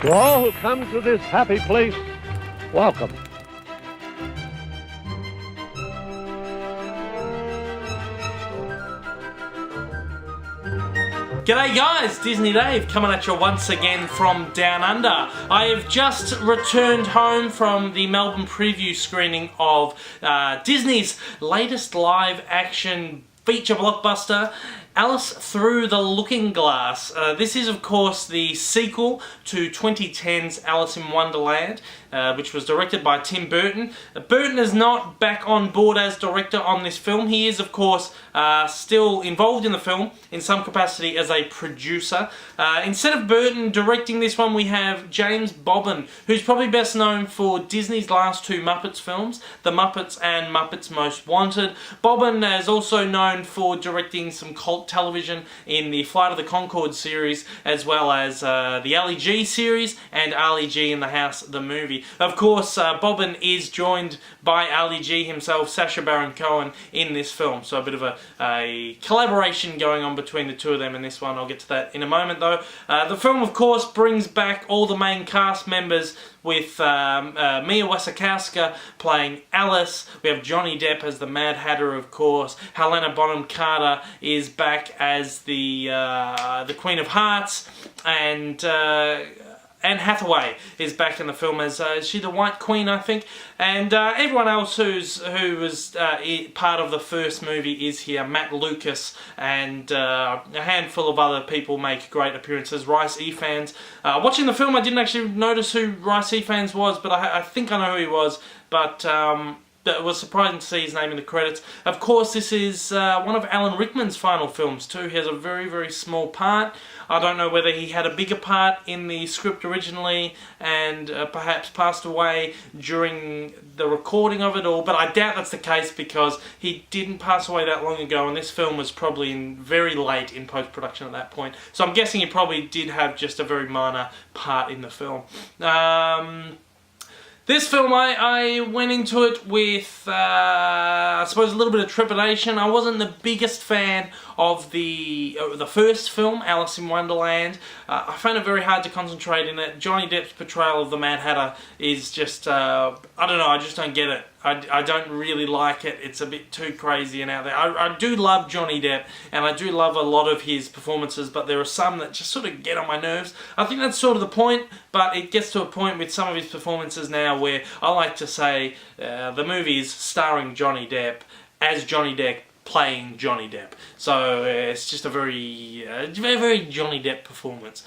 To all who come to this happy place, welcome. G'day guys, Disney Dave coming at you once again from Down Under. I have just returned home from the Melbourne preview screening of Disney's latest live action feature blockbuster, Alice Through the Looking Glass. This is of course the sequel to 2010's Alice in Wonderland, which was directed by Tim Burton. Burton is not back on board as director on this film. He is of course still involved in the film in some capacity as a producer. Instead of Burton directing this one, we have James Bobbin, who's probably best known for Disney's last two Muppets films, The Muppets and Muppets Most Wanted. Bobbin is also known for directing some cult television in the Flight of the Conchords series, as well as the Ali G series and Ali G in the House, the movie. Of course, Bobbin is joined by Ali G himself, Sacha Baron Cohen, in this film. So a bit of a collaboration going on between the two of them in this one. I'll get to that in a moment though. The film, of course, brings back all the main cast members, with Mia Wasikowska playing Alice. We have Johnny Depp as the Mad Hatter, of course. Helena Bonham Carter is back as the Queen of Hearts, and Anne Hathaway is back in the film as is she the White Queen, I think, and everyone else who was part of the first movie is here. Matt Lucas and a handful of other people make great appearances. Rhys Ifans. Watching the film, I didn't actually notice who Rhys Ifans was, but I think I know who he was. But it was surprising to see his name in the credits. Of course, this is one of Alan Rickman's final films too. He has a very, very small part. I don't know whether he had a bigger part in the script originally and perhaps passed away during the recording of it all, but I doubt that's the case because he didn't pass away that long ago, and this film was probably very late in post-production at that point. So I'm guessing he probably did have just a very minor part in the film. This film, I went into it with, I suppose, a little bit of trepidation. I wasn't the biggest fan of the first film, Alice in Wonderland. I found it very hard to concentrate in it. Johnny Depp's portrayal of the Mad Hatter is just, I don't know, I just don't get it. I don't really like it. It's a bit too crazy and out there. I do love Johnny Depp, and I do love a lot of his performances, but there are some that just sort of get on my nerves. I think that's sort of the point, but it gets to a point with some of his performances now where I like to say the movie is starring Johnny Depp as Johnny Depp playing Johnny Depp. So it's just a very, very Johnny Depp performance.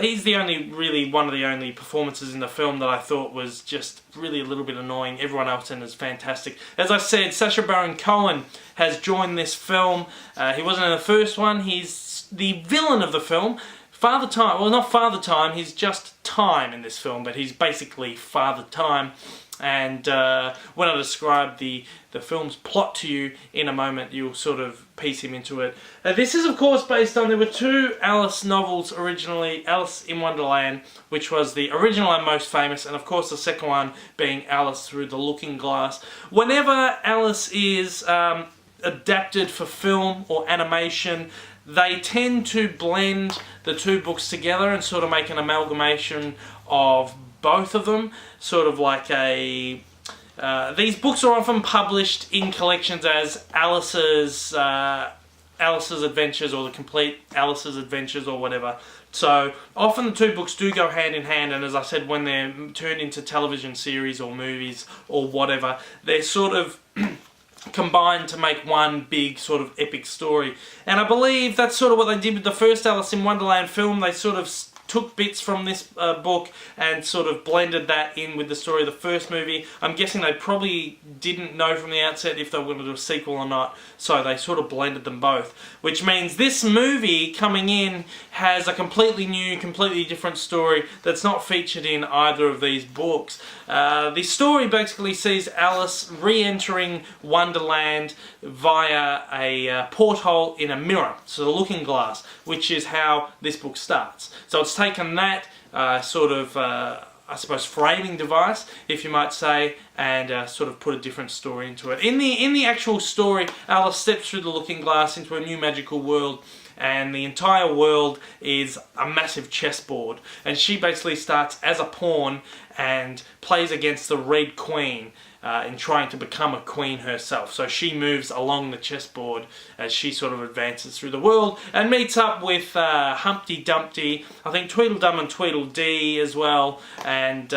He's really one of the only performances in the film that I thought was just really a little bit annoying. Everyone else in it is fantastic. As I said, Sacha Baron Cohen has joined this film. He wasn't in the first one. He's the villain of the film. Father Time, well, not Father Time, he's just Time in this film, but he's basically Father Time. And when I describe the film's plot to you in a moment, you'll sort of piece him into it. This is of course based on, there were two Alice novels originally, Alice in Wonderland, which was the original and most famous, and of course the second one being Alice Through the Looking Glass. Whenever Alice is adapted for film or animation, they tend to blend the two books together and sort of make an amalgamation of both of them, sort of like a... these books are often published in collections as Alice's Adventures, or the Complete Alice's Adventures, or whatever. So often the two books do go hand in hand, and as I said, when they're turned into television series or movies or whatever, they're sort of combined to make one big sort of epic story. And I believe that's sort of what they did with the first Alice in Wonderland film. They sort of took bits from this book and sort of blended that in with the story of the first movie. I'm guessing they probably didn't know from the outset if they were going to do a sequel or not, so they sort of blended them both. Which means this movie coming in has a completely new, completely different story that's not featured in either of these books. The story basically sees Alice re-entering Wonderland via a porthole in a mirror, so the looking glass, which is how this book starts. So it's taken that sort of, I suppose, framing device, if you might say, and sort of put a different story into it. In the actual story, Alice steps through the looking glass into a new magical world, and the entire world is a massive chessboard, and she basically starts as a pawn and plays against the Red Queen in trying to become a queen herself. So she moves along the chessboard as she sort of advances through the world and meets up with Humpty Dumpty, I think Tweedledum and Tweedledee as well, and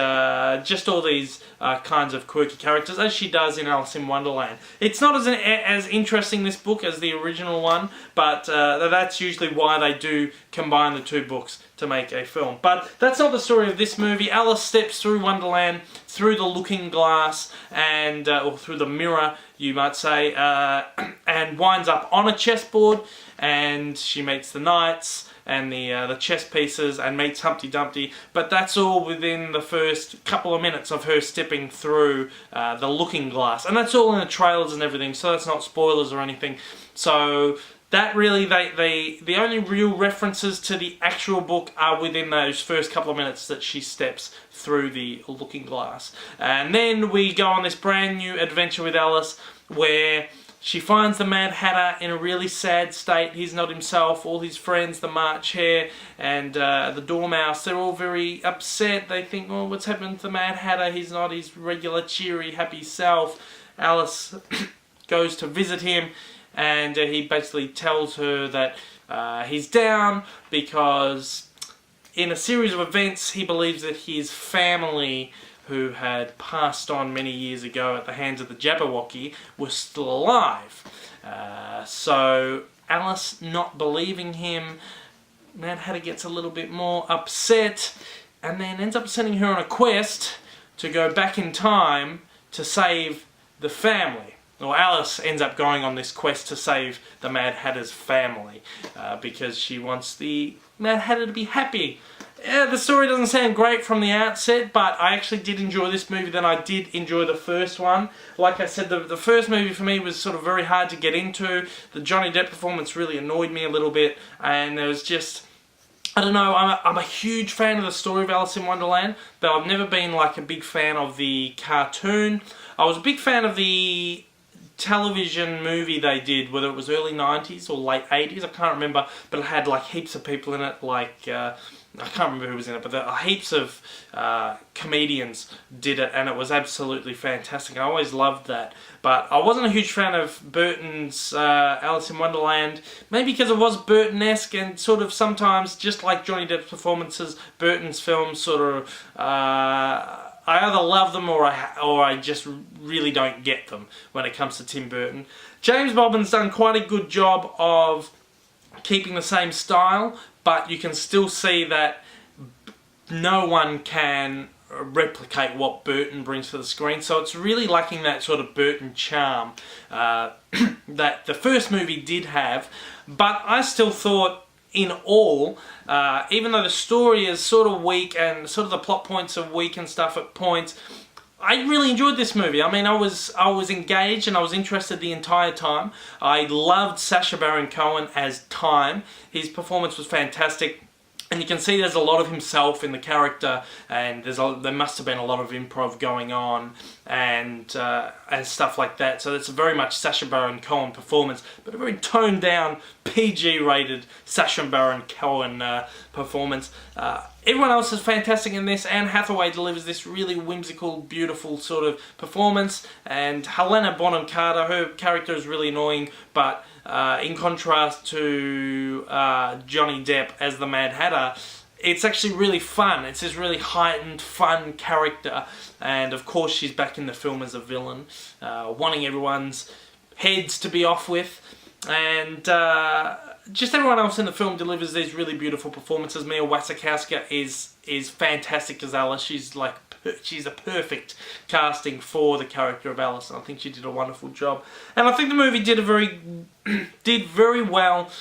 just all these kinds of quirky characters, as she does in Alice in Wonderland. It's not as interesting, this book, as the original one, but that's usually why they do combine the two books to make a film. But that's not the story of this movie. Alice steps through Wonderland, through the looking glass, and or through the mirror, you might say, and winds up on a chessboard, and she meets the knights and the chess pieces and meets Humpty Dumpty, but that's all within the first couple of minutes of her stepping through the looking glass, and that's all in the trailers and everything, so that's not spoilers or anything. So that really, the only real references to the actual book are within those first couple of minutes that she steps through the looking glass. And then we go on this brand new adventure with Alice where she finds the Mad Hatter in a really sad state. He's not himself. All his friends, the March Hare and the Dormouse, they're all very upset. They think, well, what's happened to the Mad Hatter? He's not his regular, cheery, happy self. Alice goes to visit him, and he basically tells her that he's down because in a series of events he believes that his family, who had passed on many years ago at the hands of the Jabberwocky, were still alive. So Alice, not believing him, Mad Hatter gets a little bit more upset and then ends up sending her on a quest to go back in time to save the family. Well, Alice ends up going on this quest to save the Mad Hatter's family because she wants the Mad Hatter to be happy. Yeah, the story doesn't sound great from the outset, but I actually did enjoy this movie than I did enjoy the first one. Like I said, the first movie for me was sort of very hard to get into. The Johnny Depp performance really annoyed me a little bit, and there was just, I don't know, I'm a huge fan of the story of Alice in Wonderland, but I've never been like a big fan of the cartoon. I was a big fan of the television movie they did, whether it was early 90s or late 80s, I can't remember, but it had like heaps of people in it, like I can't remember who was in it, but there are heaps of comedians did it, and it was absolutely fantastic. I always loved that, but I wasn't a huge fan of Burton's Alice in Wonderland, maybe because it was Burton-esque, and sort of sometimes, just like Johnny Depp's performances, Burton's films sort of I either love them or I just really don't get them when it comes to Tim Burton. James Bobbin's done quite a good job of keeping the same style, but you can still see that no one can replicate what Burton brings to the screen, so it's really lacking that sort of Burton charm that the first movie did have. But I still thought, in all, even though the story is sort of weak and sort of the plot points are weak and stuff at points, I really enjoyed this movie. I mean, I was engaged and I was interested the entire time. I loved Sacha Baron Cohen as Time. His performance was fantastic. And you can see there's a lot of himself in the character, and there must have been a lot of improv going on and stuff like that. So it's a very much Sacha Baron Cohen performance, but a very toned down, PG-rated Sacha Baron Cohen performance. Everyone else is fantastic in this. Anne Hathaway delivers this really whimsical, beautiful sort of performance, and Helena Bonham Carter, her character is really annoying, but in contrast to Johnny Depp as the Mad Hatter, it's actually really fun. It's this really heightened, fun character, and of course she's back in the film as a villain, wanting everyone's heads to be off with, and just everyone else in the film delivers these really beautiful performances. Mia Wasikowska is fantastic as Alice. She's a perfect casting for the character of Alice, and I think she did a wonderful job. And I think the movie did very well,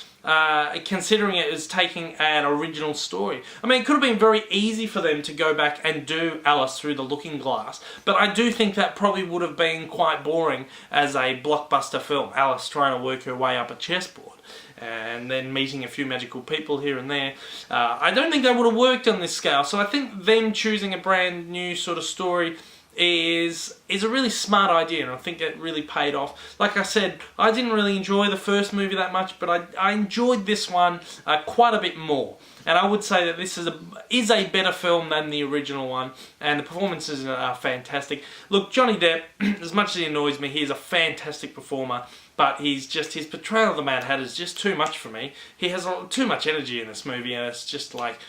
considering it is taking an original story. I mean, it could have been very easy for them to go back and do Alice Through the Looking Glass, but I do think that probably would have been quite boring as a blockbuster film. Alice trying to work her way up a chessboard and then meeting a few magical people here and there. I don't think that would have worked on this scale, so I think them choosing a brand new sort of story is a really smart idea, and I think it really paid off. Like I said, I didn't really enjoy the first movie that much, but I enjoyed this one quite a bit more. And I would say that this is a better film than the original one, and the performances are fantastic. Look, Johnny Depp, as much as he annoys me, he's a fantastic performer, but his portrayal of the Mad Hatter is just too much for me. He has too much energy in this movie, and it's just like...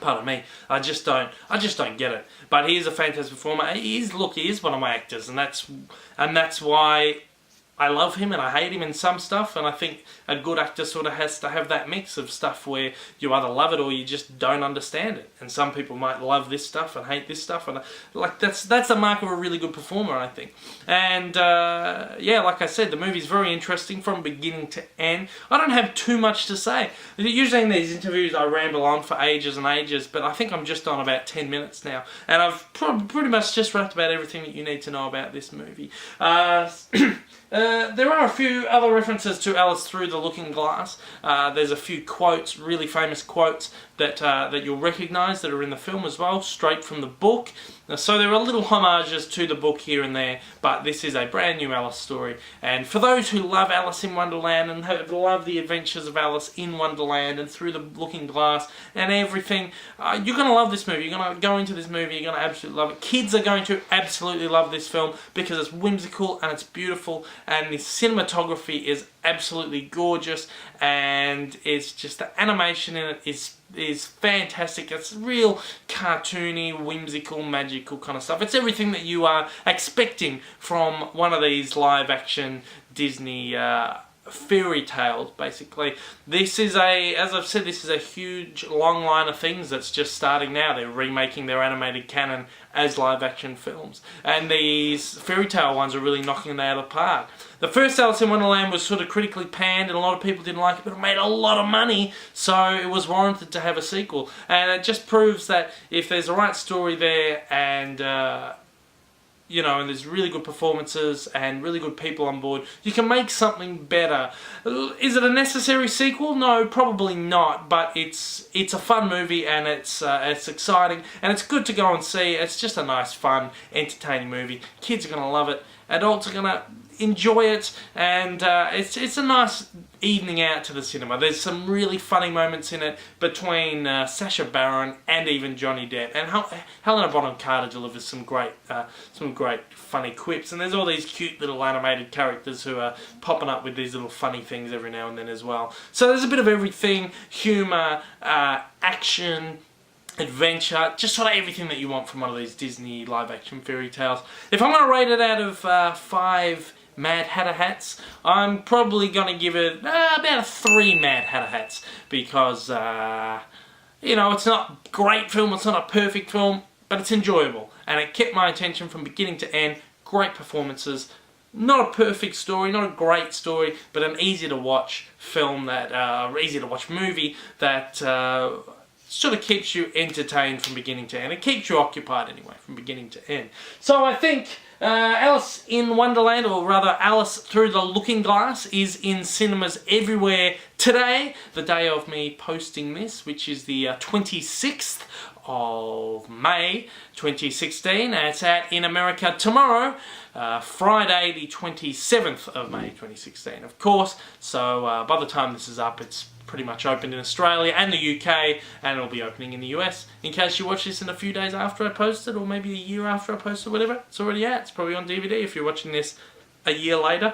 Pardon me, I just don't get it. But he is a fantastic performer. He is one of my actors, and that's why I love him and I hate him in some stuff. And I think a good actor sort of has to have that mix of stuff where you either love it or you just don't understand it. And some people might love this stuff and hate this stuff, and like that's a mark of a really good performer, I think. And yeah, like I said, the movie's very interesting from beginning to end. I don't have too much to say. Usually in these interviews I ramble on for ages and ages, but I think I'm just on about 10 minutes now, and I've pretty much just wrapped about everything that you need to know about this movie. There are a few other references to Alice Through the Looking Glass. There's a few quotes, really famous quotes, that you'll recognise that are in the film as well, straight from the book. So there are little homages to the book here and there, but this is a brand new Alice story. And for those who love Alice in Wonderland and love the adventures of Alice in Wonderland and Through the Looking Glass and everything, you're going to love this movie. You're going to go into this movie, you're going to absolutely love it. Kids are going to absolutely love this film because it's whimsical and it's beautiful, and the cinematography is absolutely gorgeous, and it's just the animation in it is fantastic. It's real cartoony, whimsical, magical kind of stuff. It's everything that you are expecting from one of these live action Disney fairy tales, basically. This is as I've said, this is a huge long line of things that's just starting now. They're remaking their animated canon as live action films, and these fairy tale ones are really knocking it out of the park. The first Alice in Wonderland was sort of critically panned and a lot of people didn't like it, but it made a lot of money, so it was warranted to have a sequel. And it just proves that if there's a right story there, and you know, and there's really good performances and really good people on board, you can make something better. Is it a necessary sequel? No, probably not, but it's a fun movie, and it's exciting, and it's good to go and see. It's just a nice, fun, entertaining movie. Kids are going to love it. Adults are going to enjoy it, and it's a nice evening out to the cinema. There's some really funny moments in it between Sacha Baron and even Johnny Depp, and Helena Bonham Carter delivers some great funny quips, and there's all these cute little animated characters who are popping up with these little funny things every now and then as well. So there's a bit of everything: humour, action, adventure, just sort of everything that you want from one of these Disney live-action fairy tales. If I'm going to rate it out of 5 Mad Hatter hats, I'm probably going to give it about a 3 Mad Hatter hats, because you know, it's not a great film, it's not a perfect film, but it's enjoyable, and it kept my attention from beginning to end. Great performances. Not a perfect story, not a great story, but an easy to watch film easy to watch movie that sort of keeps you entertained from beginning to end. It keeps you occupied anyway, from beginning to end. So I think Alice in Wonderland, or rather Alice Through the Looking Glass, is in cinemas everywhere today, the day of me posting this, which is the 26th of May 2016. It's out in America tomorrow, Friday the 27th of May 2016, of course. So by the time this is up, it's pretty much opened in Australia and the UK, and it'll be opening in the US. In case you watch this in a few days after I post it, or maybe a year after I post it, whatever, it's already out. It's probably on DVD if you're watching this a year later.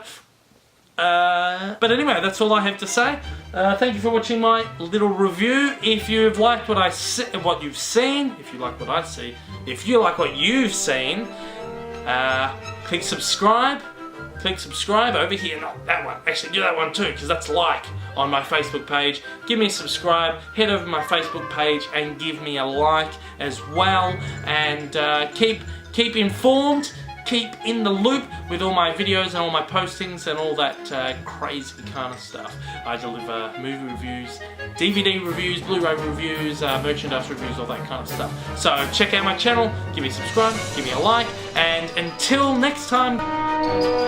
But anyway, that's all I have to say. Thank you for watching my little review. If you've liked what you've seen, if you like what I see, if you like what you've seen, click subscribe. Click subscribe over here, not that one. Actually, do that one too, because that's like on my Facebook page. Give me a subscribe, head over to my Facebook page and give me a like as well. And keep informed, keep in the loop with all my videos and all my postings and all that crazy kind of stuff. I deliver movie reviews, DVD reviews, Blu-ray reviews, merchandise reviews, all that kind of stuff. So check out my channel, give me a subscribe, give me a like, and until next time...